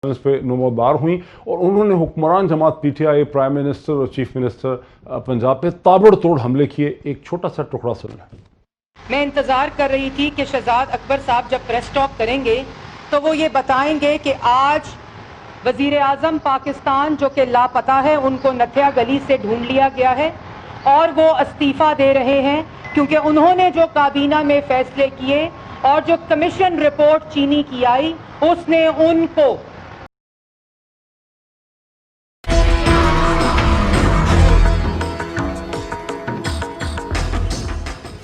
इस पे नमोदार हुई और उन्होंने हुक्मरान जमात पीटीआई, प्राइम मिनिस्टर और चीफ मिनिस्टर पंजाब पे ताबड़तोड़ हमले किए। एक छोटा सा टुकड़ा सुन लें। मैं इंतजार कर रही थी कि शहजाद अकबर साहब जब प्रेस टॉक करेंगे तो वो ये बताएंगे कि आज वजीर आजम पाकिस्तान जो कि लापता है, उनको नथिया गली से ढूंढ लिया गया है और वो इस्तीफा दे रहे हैं क्योंकि उन्होंने जो काबीना में फैसले किए और जो कमीशन रिपोर्ट चीनी की आई उसने उनको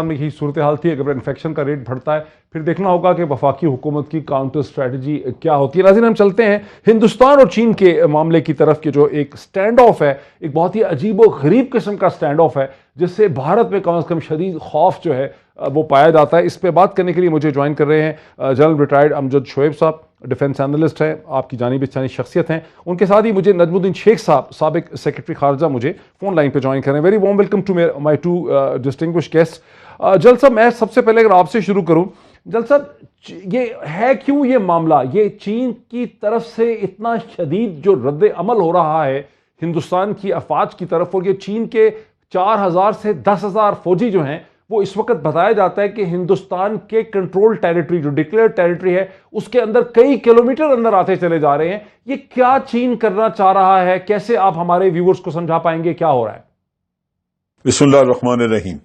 यही सूरत हाल थी। अगर इन्फेक्शन का रेट बढ़ता है फिर देखना होगा कि वफाकी हुकूमत की काउंटर स्ट्रेटजी क्या होती है। नाज़रीन, हम चलते हैं हिंदुस्तान और चीन के मामले की तरफ कि जो एक स्टैंड ऑफ है, एक बहुत ही अजीब और गरीब किस्म का स्टैंड ऑफ है जिससे भारत में कम से कम शदीद खौफ जो है वो पाया जाता है। इस पर बात करने के लिए मुझे ज्वाइन कर रहे हैं जनरल रिटायर्ड अमजद शोएब साहब, डिफेंस एनालिस्ट हैं, आपकी जानी पहचानी शख्सियत हैं। उनके साथ ही मुझे नजमुद्दीन शेख साहब, साबिक सेक्रेटरी खारजा, मुझे फोन लाइन पर ज्वाइन कर रहे हैं। Very warm welcome to my two distinguished guest. जल साहब, मैं सबसे पहले अगर आपसे शुरू करूं, जल साहब, ये है क्यों ये मामला, ये चीन की तरफ से इतना शदीद जो रद्द अमल हो रहा है हिंदुस्तान की अफवाज की तरफ, और ये चीन के 4000 से 10,000 फौजी जो हैं वो इस वक्त बताया जाता है कि हिंदुस्तान के कंट्रोल टेरिटरी, जो डिक्लेयर्ड टेरिटरी है, उसके अंदर कई किलोमीटर अंदर आते चले जा रहे हैं। ये क्या चीन करना चाह रहा है? कैसे आप हमारे व्यूअर्स को समझा पाएंगे क्या हो रहा है? बिस्मिल्लाहिर्रहमानिर्रहीम।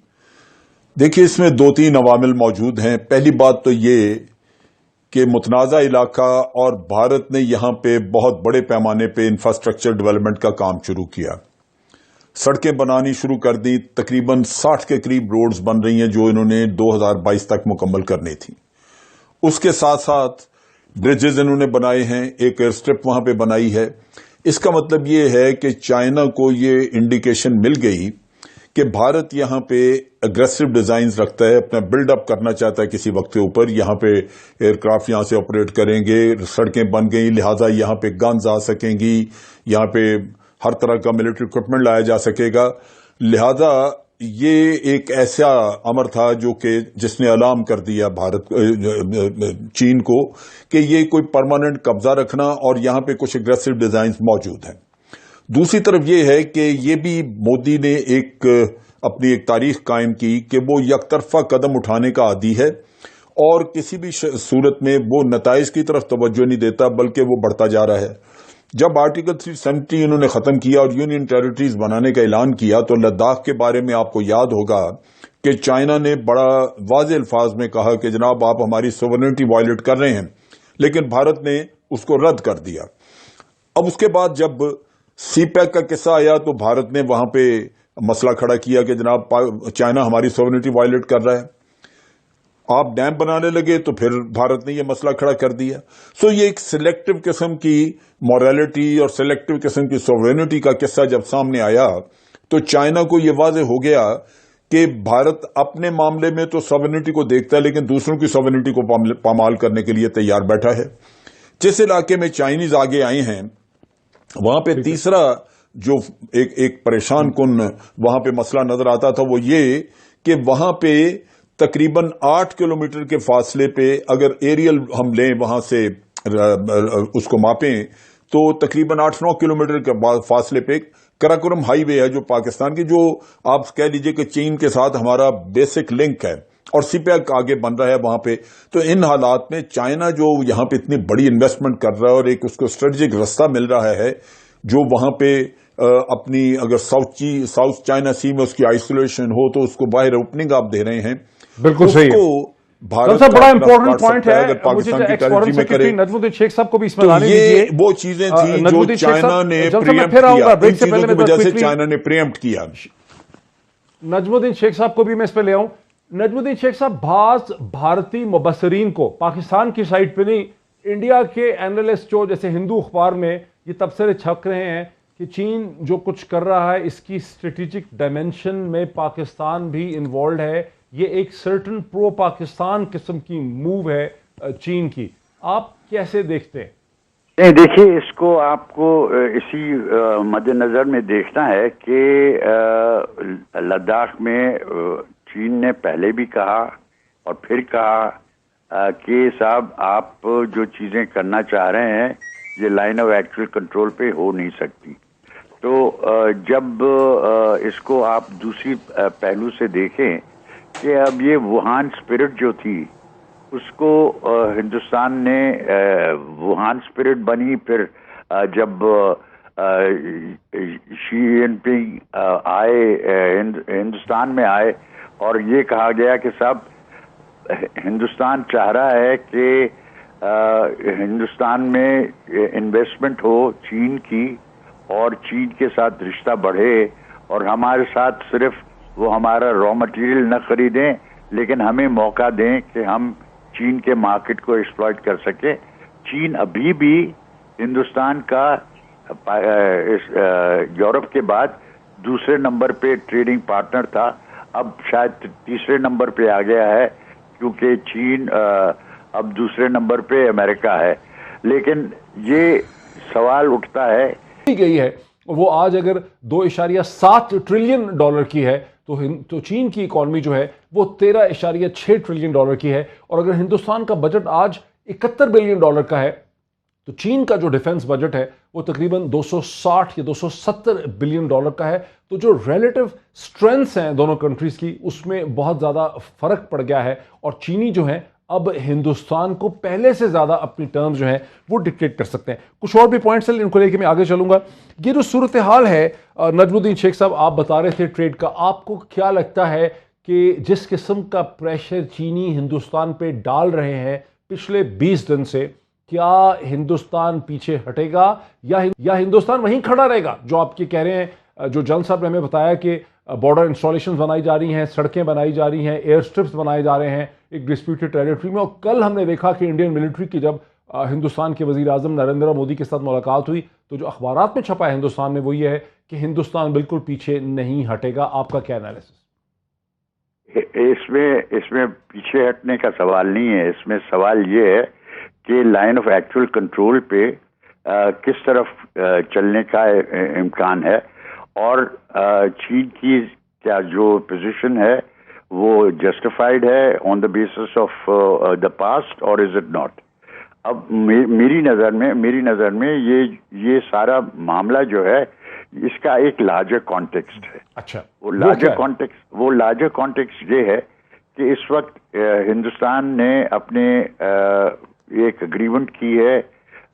देखिए, इसमें दो तीन अवामिल मौजूद हैं। पहली बात तो ये कि मुतनाज़ा इलाका और भारत ने यहां पे बहुत बड़े पैमाने पे इंफ्रास्ट्रक्चर डेवलपमेंट का काम शुरू किया, सड़कें बनानी शुरू कर दी। तकरीबन 60 के करीब रोड्स बन रही हैं जो इन्होंने 2022 तक मुकम्मल करनी थी। उसके साथ साथ ब्रिजेस इन्होंने बनाए हैं, एक एयर स्ट्रिप वहां पे बनाई है। इसका मतलब ये है कि चाइना को ये इंडिकेशन मिल गई कि भारत यहां पे अग्रेसिव डिजाइन रखता है, अपना बिल्डअप करना चाहता है किसी वक्त के ऊपर। यहां पे एयरक्राफ्ट यहां से ऑपरेट करेंगे, सड़कें बन गई, लिहाजा यहां पे गन्स आ सकेंगी, यहां पे हर तरह का मिलिट्री इक्विपमेंट लाया जा सकेगा। लिहाजा ये एक ऐसा अमर था जो कि जिसने अलार्म कर दिया चीन को कि ये कोई परमानेंट कब्जा रखना और यहां पे कुछ अग्रेसिव डिजाइन मौजूद हैं। दूसरी तरफ ये है कि ये भी मोदी ने अपनी एक तारीख कायम की कि वो यकतरफा कदम उठाने का आदी है और किसी भी सूरत में वो नताइज की तरफ तवज्जो नहीं देता, बल्कि वो बढ़ता जा रहा है। जब आर्टिकल 370 इन्होंने खत्म किया और यूनियन टेरिटरीज बनाने का ऐलान किया तो लद्दाख के बारे में आपको याद होगा कि चाइना ने बड़ा वाज़ेह अल्फाज में कहा कि जनाब आप हमारी सोवरेनिटी वायलेट कर रहे हैं, लेकिन भारत ने उसको रद्द कर दिया। अब उसके बाद जब सीपैक का किस्सा आया तो भारत ने वहां पे मसला खड़ा किया कि जनाब चाइना हमारी सोवरेनिटी वायलेट कर रहा है। आप डैम बनाने लगे तो फिर भारत ने यह मसला खड़ा कर दिया। सो ये एक सिलेक्टिव किस्म की मॉरलिटी और सिलेक्टिव किस्म की सोवरेनिटी का किस्सा जब सामने आया तो चाइना को यह वाज़ेह हो गया कि भारत अपने मामले में तो सोवरेनिटी को देखता है लेकिन दूसरों की सोवरेनिटी को पामाल करने के लिए तैयार बैठा है। जिस इलाके में चाइनीज आगे आए हैं वहां पे तीसरा जो एक परेशान कुन वहां पे मसला नजर आता था वो ये कि वहां पे तकरीबन 8 किलोमीटर के फासले पे अगर एरियल हम लें वहां से उसको मापें तो तकरीबन 8-9 किलोमीटर के फासले पे कराकोरम हाईवे है जो पाकिस्तान की, जो आप कह लीजिए कि चीन के साथ हमारा बेसिक लिंक है और सीपैक आगे बन रहा है वहां पे। तो इन हालात में चाइना जो यहां पे इतनी बड़ी इन्वेस्टमेंट कर रहा है और एक उसको स्ट्रेटेजिक रास्ता मिल रहा है जो वहां पे अपनी अगर साउथ चाइना सी में उसकी आइसोलेशन हो तो उसको बाहर ओपनिंग आप दे रहे हैं। बिल्कुल सही है। भारत बड़ा इंपॉर्टेंट पॉइंट है, अगर पाकिस्तान की तरजीह में करे नजमुद्दीन शेख साहब को भी इसमें तो लाने ये दीजिए। वो चीजें थी जो चाइना ने प्रीएम्प्ट किया, इन चीजों की वजह से चाइना ने प्रीएम्प्ट किया। नजमुद्दीन शेख साहब को भी मैं इस पे ले आऊं। नजमुद्दीन शेख साहब, बाज भारतीय मुबसरीन को पाकिस्तान की साइड पे नहीं, इंडिया के एनालिस्ट जो जैसे हिंदू अखबार में ये तबसरे छप रहे हैं कि चीन जो कुछ कर रहा है इसकी स्ट्रेटेजिक डायमेंशन में पाकिस्तान भी इन्वॉल्व है, ये एक सर्टन प्रो पाकिस्तान किस्म की मूव है चीन की। आप कैसे देखते हैं? नहीं, देखिए, इसको आपको इसी मद्देनजर में देखना है कि लद्दाख में चीन ने पहले भी कहा और फिर कहा कि साहब आप जो चीजें करना चाह रहे हैं یہ لائن آف ایکچوئل کنٹرول پہ ہو نہیں سکتی. تو جب اس کو آپ دوسری پہلو سے دیکھیں کہ اب یہ ووہان اسپرٹ جو تھی اس کو ہندوستان نے ووہان اسپرٹ بنی، پھر جب شی جن پنگ آئے ہندوستان میں آئے اور یہ کہا گیا کہ صاحب ہندوستان چاہ رہا ہے کہ ہندوستان میں انویسٹمنٹ ہو چین کی اور چین کے ساتھ رشتہ بڑھے اور ہمارے ساتھ صرف وہ ہمارا را مٹیریل نہ خریدیں لیکن ہمیں موقع دیں کہ ہم چین کے مارکیٹ کو ایکسپلائٹ کر سکیں. چین ابھی بھی ہندوستان کا یورپ کے بعد دوسرے نمبر پہ ٹریڈنگ پارٹنر تھا، اب شاید تیسرے نمبر پہ آ گیا ہے کیونکہ چین اب دوسرے نمبر پہ امریکہ ہے. لیکن یہ سوال اٹھتا ہے گئی ہے وہ آج اگر 2.7 ٹریلین ڈالر کی ہے تو چین کی اکانومی جو ہے وہ 13.6 ٹریلین ڈالر کی ہے، اور اگر ہندوستان کا بجٹ آج 71 بلین ڈالر کا ہے تو چین کا جو ڈیفنس بجٹ ہے وہ تقریباً 260 یا 270 بلین ڈالر کا ہے. تو جو ریلیٹو سٹرینتھس ہیں دونوں کنٹریز کی اس میں بہت زیادہ فرق پڑ گیا ہے، اور چینی جو ہیں اب ہندوستان کو پہلے سے زیادہ اپنی ٹرمز جو ہیں وہ ڈکٹیٹ کر سکتے ہیں. کچھ اور بھی پوائنٹس ہیں ان کو لے کے میں آگے چلوں گا. یہ جو صورتحال ہے نجم الدین شیخ صاحب آپ بتا رہے تھے ٹریڈ کا، آپ کو کیا لگتا ہے کہ جس قسم کا پریشر چینی ہندوستان پہ ڈال رہے ہیں پچھلے 20 دن سے، کیا ہندوستان پیچھے ہٹے گا یا ہندوستان وہیں کھڑا رہے گا؟ جو آپ کے کہہ رہے ہیں، جو جان صاحب نے ہمیں بتایا کہ بارڈر انسٹالیشنز بنائی جا رہی ہیں، سڑکیں بنائی جا رہی ہیں، ایئر سٹرپس بنائے جا رہے ہیں ایک ڈسپیوٹڈ ٹیریٹری میں. اور کل ہم نے دیکھا کہ انڈین ملٹری کی جب ہندوستان کے وزیر اعظم نریندر مودی کے ساتھ ملاقات ہوئی تو جو اخبارات میں چھپا ہے ہندوستان میں وہ یہ ہے کہ ہندوستان بالکل پیچھے نہیں ہٹے گا. آپ کا کیا انالیسس؟ اس میں پیچھے ہٹنے کا سوال نہیں ہے. اس میں سوال یہ ہے کہ لائن آف ایکچوئل کنٹرول پہ کس طرف چلنے کا امکان ہے، اور چین کی کیا جو پوزیشن ہے وہ جسٹیفائڈ ہے on the basis of the past اور از اٹ ناٹ. اب میری نظر میں یہ سارا معاملہ جو ہے اس کا ایک لارجر کانٹیکسٹ ہے. اچھا، وہ لارجر کانٹیکسٹ یہ ہے کہ اس وقت ہندوستان نے اپنے ایک اگریمنٹ کی ہے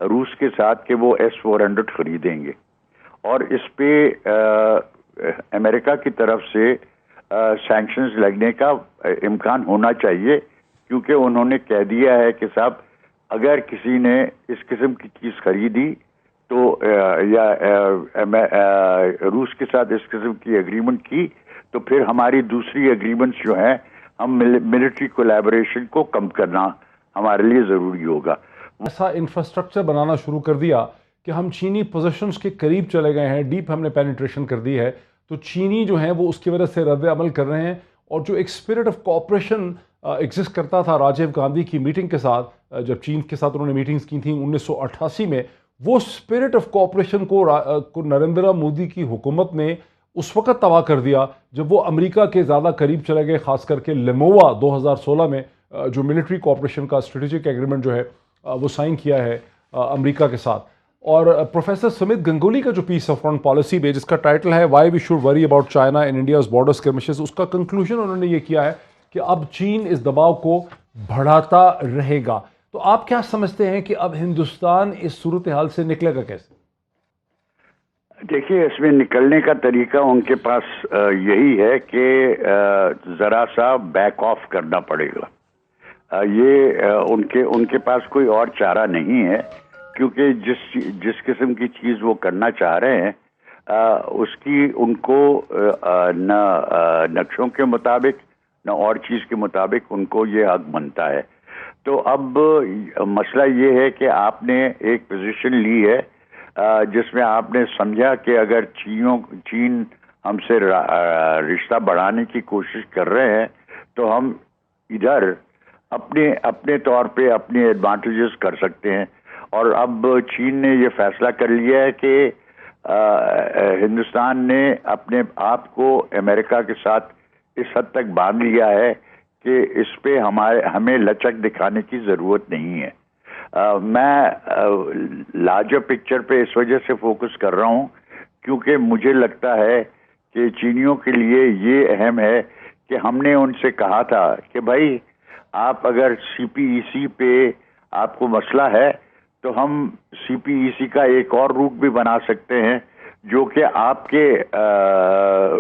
روس کے ساتھ کہ وہ S-400 خریدیں گے، اور اس پہ امریکہ کی طرف سے سینکشنز لگنے کا امکان ہونا چاہیے، کیونکہ انہوں نے کہہ دیا ہے کہ صاحب اگر کسی نے اس قسم کی چیز خریدی تو یا روس کے ساتھ اس قسم کی اگریمنٹ کی تو پھر ہماری دوسری اگریمنٹس جو ہیں ہم ملٹری کولیبریشن کو کم کرنا ہمارے لیے ضروری ہوگا. ایسا انفراسٹرکچر بنانا شروع کر دیا کہ ہم چینی پوزیشنز کے قریب چلے گئے ہیں، ڈیپ ہم نے پینیٹریشن کر دی ہے، تو چینی جو ہیں وہ اس کی وجہ سے رد عمل کر رہے ہیں. اور جو ایک اسپرٹ آف کوآپریشن ایگزسٹ کرتا تھا راجیو گاندھی کی میٹنگ کے ساتھ، جب چین کے ساتھ انہوں نے میٹنگز کی تھیں 1988 میں، وہ اسپرٹ آف کوآپریشن کو نریندر مودی کی حکومت نے اس وقت تباہ کر دیا جب وہ امریکہ کے زیادہ قریب چلے گئے، خاص کر کے لیمووا 2016 میں جو ملٹری کوآپریشن کا اسٹریٹجک ایگریمنٹ جو ہے وہ سائن کیا ہے امریکہ کے ساتھ. اور پروفیسر سمت گنگولی کا جو پیس آف فارن پالیسی میں جس کا ٹائٹل ہے why we should worry about China and India's border skirmishes, اس کا کنکلوژن انہوں نے یہ کیا ہے کہ اب چین اس دباؤ کو بڑھاتا رہے گا. تو آپ کیا سمجھتے ہیں کہ اب ہندوستان اس صورتحال سے نکلے گا کیسے؟ دیکھیے، اس میں نکلنے کا طریقہ ان کے پاس یہی ہے کہ ذرا سا بیک آف کرنا پڑے گا. یہ ان کے پاس کوئی اور چارہ نہیں ہے، کیونکہ جس قسم کی چیز وہ کرنا چاہ رہے ہیں اس کی ان کو نہ نقشوں کے مطابق نہ اور چیز کے مطابق ان کو یہ حق بنتا ہے. تو اب مسئلہ یہ ہے کہ آپ نے ایک پوزیشن لی ہے جس میں آپ نے سمجھا کہ اگر چین ہم سے رشتہ بڑھانے کی کوشش کر رہے ہیں تو ہم ادھر اپنے طور پہ اپنے ایڈوانٹیجز کر سکتے ہیں. اور اب چین نے یہ فیصلہ کر لیا ہے کہ ہندوستان نے اپنے آپ کو امریکہ کے ساتھ اس حد تک باندھ لیا ہے کہ اس پہ ہمیں لچک دکھانے کی ضرورت نہیں ہے. मैं लार्जर पिक्चर पे इस वजह से फोकस कर रहा हूँ क्योंकि मुझे लगता है कि चीनियों के लिए ये अहम है कि हमने उनसे कहा था कि भाई आप अगर CPEC पे आपको मसला है तो हम CPEC का एक और रूट भी बना सकते हैं जो कि आपके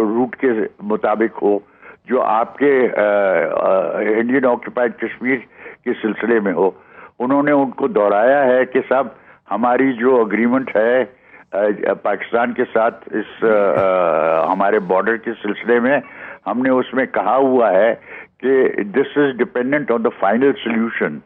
रूट के मुताबिक हो, जो आपके इंडियन ऑक्यूपाइड कश्मीर के सिलसिले में हो। उन्होंने उनको दोहराया है कि साहब हमारी जो अग्रीमेंट है पाकिस्तान के साथ इस हमारे बॉर्डर के सिलसिले में, हमने उसमें कहा हुआ है कि this is dependent on the final solution,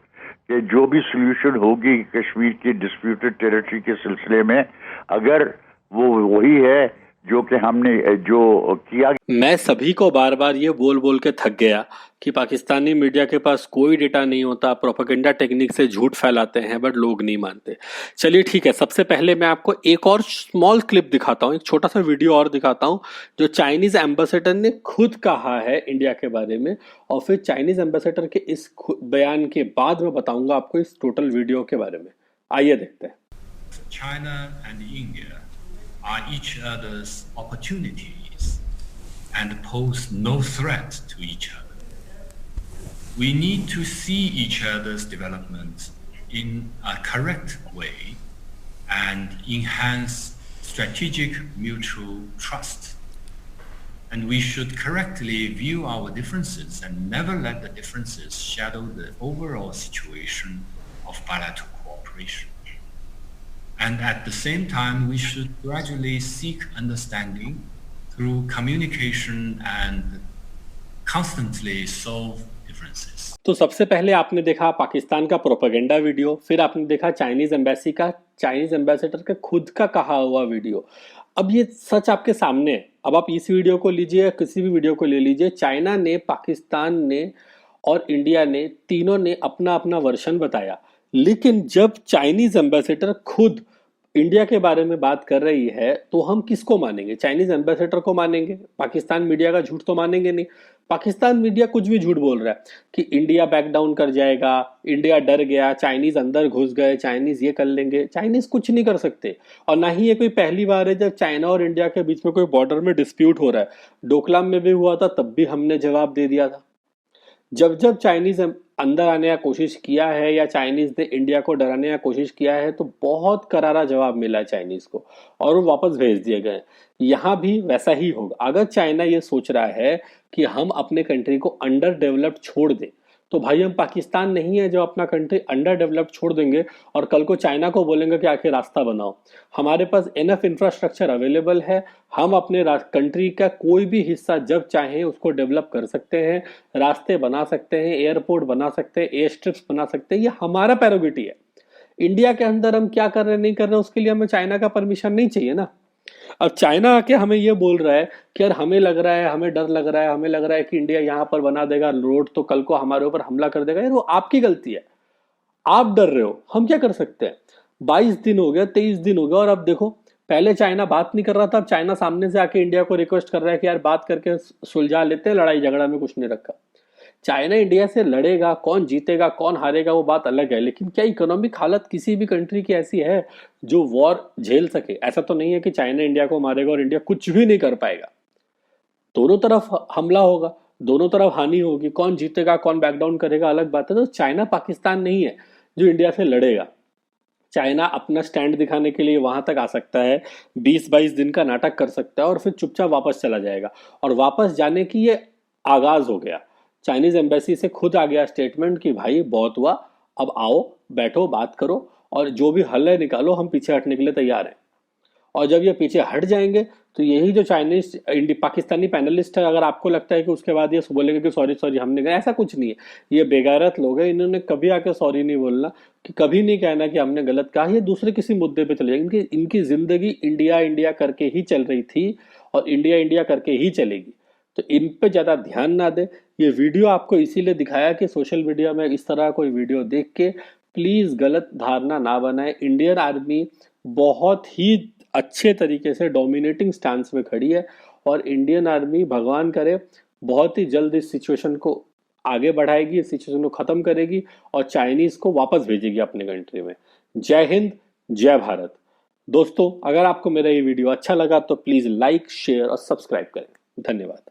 कि जो भी सोल्यूशन होगी कश्मीर की डिस्प्यूटेड टेरिटरी के सिलसिले में, अगर वो वही है जो कि हमने जो किया। मैं सभी को बार बार ये बोल बोल के थक गया कि पाकिस्तानी मीडिया के पास कोई डेटा नहीं होता, प्रोपेगेंडा टेक्निक से झूठ फैलाते हैं, बट लोग नहीं मानते। चलिए ठीक है, सबसे पहले मैं आपको एक और स्मॉल क्लिप दिखाता हूँ, एक छोटा सा वीडियो और दिखाता हूँ जो चाइनीज एम्बेसडर ने खुद कहा है इंडिया के बारे में, और फिर चाइनीज एम्बेसडर के इस बयान के बाद मैं बताऊंगा आपको इस टोटल वीडियो के बारे में। आइए देखते हैं। China and India are each other's opportunities and pose no threat to each other. We need to see each other's development in a correct way and enhance strategic mutual trust. And we should correctly view our differences and never let the differences shadow the overall situation of bilateral cooperation. And at the same time, we should gradually seek understanding through communication and constantly solve differences. तो सबसे पहले आपने देखा पाकिस्तान का propaganda video, फिर आपने देखा Chinese embassy का, चाइनीज एम्बेसडर का खुद का कहा हुआ वीडियो। अब ये सच आपके सामने है। अब आप इस वीडियो को लीजिए, किसी भी वीडियो को ले लीजिए, चाइना ने, पाकिस्तान ने और इंडिया ने, तीनों ने अपना अपना वर्शन बताया। लेकिन जब चाइनीज एम्बेसडर खुद इंडिया के बारे में बात कर रही है तो हम किसको मानेंगे? चाइनीज एम्बेसडर को मानेंगे? पाकिस्तान मीडिया का झूठ तो मानेंगे नहीं। पाकिस्तान मीडिया कुछ भी झूठ बोल रहा है कि इंडिया बैक डाउन कर जाएगा, इंडिया डर गया, चाइनीज अंदर घुस गए, चाइनीज ये कर लेंगे। चाइनीज कुछ नहीं कर सकते, और ना ही ये कोई पहली बार है जब चाइना और इंडिया के बीच में कोई बॉर्डर में डिस्प्यूट हो रहा है। डोकलाम में भी हुआ था, तब भी हमने जवाब दे दिया था। जब जब चाइनीज अंदर आने का कोशिश किया है या चाइनीज ने इंडिया को डराने का कोशिश किया है तो बहुत करारा जवाब मिला है चाइनीज को, और वो वापस भेज दिए गए। यहाँ भी वैसा ही होगा। अगर चाइना ये सोच रहा है कि हम अपने कंट्री को अंडर डेवलप्ड छोड़ दें, तो भाई हम पाकिस्तान नहीं है जो अपना कंट्री अंडर डेवलप्ड छोड़ देंगे और कल को चाइना को बोलेंगे कि आके रास्ता बनाओ। हमारे पास इनफ इंफ्रास्ट्रक्चर अवेलेबल है, हम अपने कंट्री का कोई भी हिस्सा जब चाहें उसको डेवलप कर सकते हैं, रास्ते बना सकते हैं, एयरपोर्ट बना सकते हैं, एयर स्ट्रिप्स बना सकते हैं। ये हमारा प्रेरोगेटिव है। इंडिया के अंदर हम क्या कर रहे हैं नहीं कर रहे उसके लिए हमें चाइना का परमिशन नहीं चाहिए ना। अब चाइना आके हमें ये बोल रहा है कि यार हमें लग रहा है, हमें डर लग रहा है, हमें लग रहा है कि इंडिया यहाँ पर बना देगा रोड तो कल को हमारे ऊपर हमला कर देगा। यार वो आपकी गलती है, आप डर रहे हो, हम क्या कर सकते हैं? 22 दिन हो गया, 23 दिन हो गया, और अब देखो पहले चाइना बात नहीं कर रहा था, अब चाइना सामने से आके इंडिया को रिक्वेस्ट कर रहा है कि यार बात करके सुलझा लेते हैं, लड़ाई झगड़ा में कुछ नहीं रखा। चाइना इंडिया से लड़ेगा, कौन जीतेगा कौन हारेगा वो बात अलग है, लेकिन क्या इकोनॉमिक हालत किसी भी कंट्री की ऐसी है जो वॉर झेल सके? ऐसा तो नहीं है कि चाइना इंडिया को मारेगा और इंडिया कुछ भी नहीं कर पाएगा। दोनों तरफ हमला होगा, दोनों तरफ हानि होगी, कौन जीतेगा कौन बैक डाउन करेगा अलग बात है। तो चाइना पाकिस्तान नहीं है जो इंडिया से लड़ेगा। चाइना अपना स्टैंड दिखाने के लिए वहां तक आ सकता है, 20-22 दिन का नाटक कर सकता है और फिर चुपचाप वापस चला जाएगा। और वापस जाने की ये आगाज हो गया। चाइनीज एम्बेसी से खुद आ गया स्टेटमेंट कि भाई बहुत हुआ, अब आओ बैठो बात करो और जो भी हल है निकालो, हम पीछे हटने के लिए तैयार हैं। और जब ये पीछे हट जाएंगे तो यही जो चाइनीज पाकिस्तानी पैनलिस्ट है, अगर आपको लगता है कि उसके बाद ये बोलेंगे कि सॉरी हमने कहा, ऐसा कुछ नहीं है। ये बेगैरत लोग हैं, इन्होंने कभी आके सॉरी नहीं बोलना, कि कभी नहीं कहना कि हमने गलत कहा। ये दूसरे किसी मुद्दे पे चले जाएंगे। इनकी जिंदगी इंडिया करके ही चल रही थी और इंडिया करके ही चलेगी, तो इन पे ज्यादा ध्यान ना दे। ये वीडियो आपको इसीलिए दिखाया कि सोशल मीडिया में इस तरह कोई वीडियो देख के प्लीज गलत धारणा ना बनाए। इंडियन आर्मी बहुत ही अच्छे तरीके से डोमिनेटिंग स्टांस में खड़ी है और इंडियन आर्मी भगवान करे बहुत ही जल्द इस सिचुएशन को आगे बढ़ाएगी, इस सिचुएशन को खत्म करेगी और चाइनीज को वापस भेजेगी अपने कंट्री में। जय हिंद, जय भारत। दोस्तों, अगर आपको मेरा ये वीडियो अच्छा लगा तो प्लीज लाइक, शेयर और सब्सक्राइब करें। धन्यवाद।